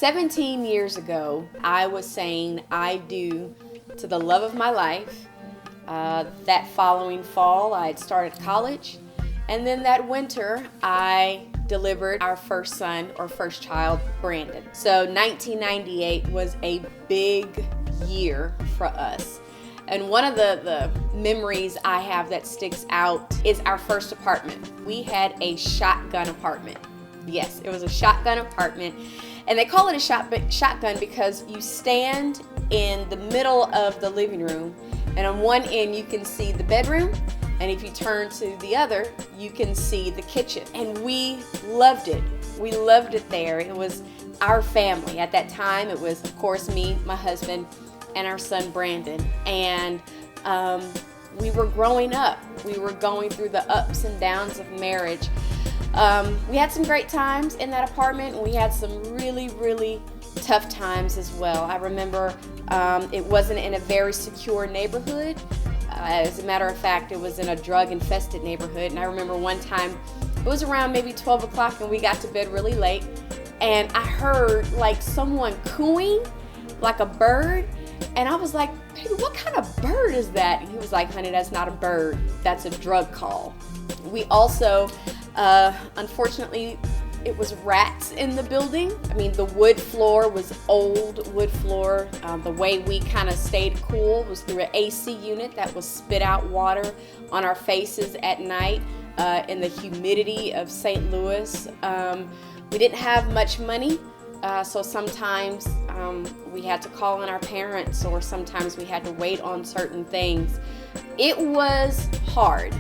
17 years ago, I was saying I do to the love of my life. That following fall, I had started college. And then that winter, I delivered our first son or first child, Brandon. So 1998 was a big year for us. And one of the memories I have that sticks out is our first apartment. We had a shotgun apartment. Yes, it was a shotgun apartment. And they call it a shotgun because you stand in the middle of the living room, and on one end you can see the bedroom, and if you turn to the other, you can see the kitchen. And we loved it. We loved it there. It was our family. At that time, it was, of course, me, my husband, and our son, Brandon. And we were growing up. We were going through the ups and downs of marriage. We had some great times in that apartment, and we had some really, really tough times as well. I remember it wasn't in a very secure neighborhood. As a matter of fact, it was in a drug-infested neighborhood. And I remember one time, it was around maybe 12 o'clock, and we got to bed really late. And I heard like someone cooing, like a bird. And I was like, baby, what kind of bird is that? And he was like, honey, that's not a bird. That's a drug call. We also, unfortunately, it was rats in the building. I mean, the wood floor was old wood floor. The way we kind of stayed cool was through an AC unit that was spit out water on our faces at night in the humidity of St. Louis. We didn't have much money, so sometimes we had to call on our parents, or sometimes we had to wait on certain things. It was hard,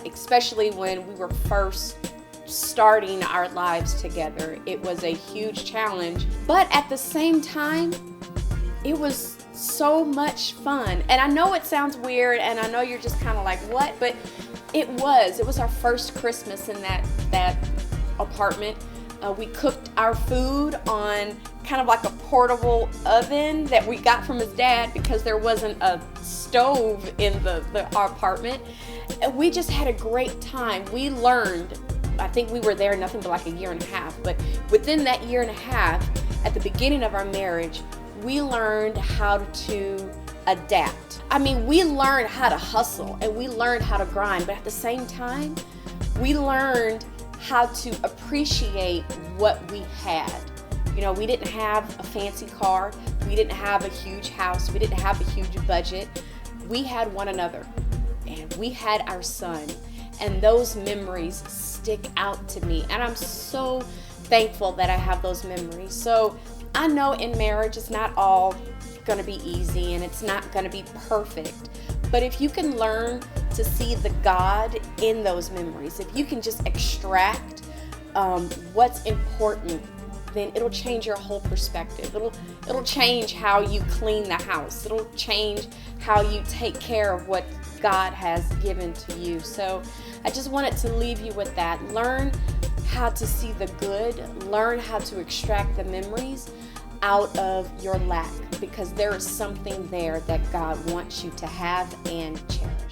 especially when we were first starting our lives together. It was a huge challenge, but at the same time, it was so much fun. And I know it sounds weird, and I know you're just kind of like, what? But it was our first Christmas in that apartment. We cooked our food on kind of like a portable oven that we got from his dad because there wasn't a stove in our apartment. And we just had a great time. We learned, I think we were there nothing but like a year and a half, but within that year and a half, at the beginning of our marriage, we learned how to adapt. I mean, we learned how to hustle and we learned how to grind, but at the same time, we learned how to appreciate what we had. You know, we didn't have a fancy car, we didn't have a huge house, we didn't have a huge budget. We had one another, and we had our son, and those memories stick out to me, and I'm so thankful that I have those memories. So I know in marriage it's not all gonna be easy and it's not gonna be perfect, but if you can learn to see the God in those memories, if you can just extract what's important, then it'll change your whole perspective. It'll change how you clean the house. It'll change how you take care of what God has given to you. So I just wanted to leave you with that. Learn how to see the good. Learn how to extract the memories out of your lack, because there is something there that God wants you to have and cherish.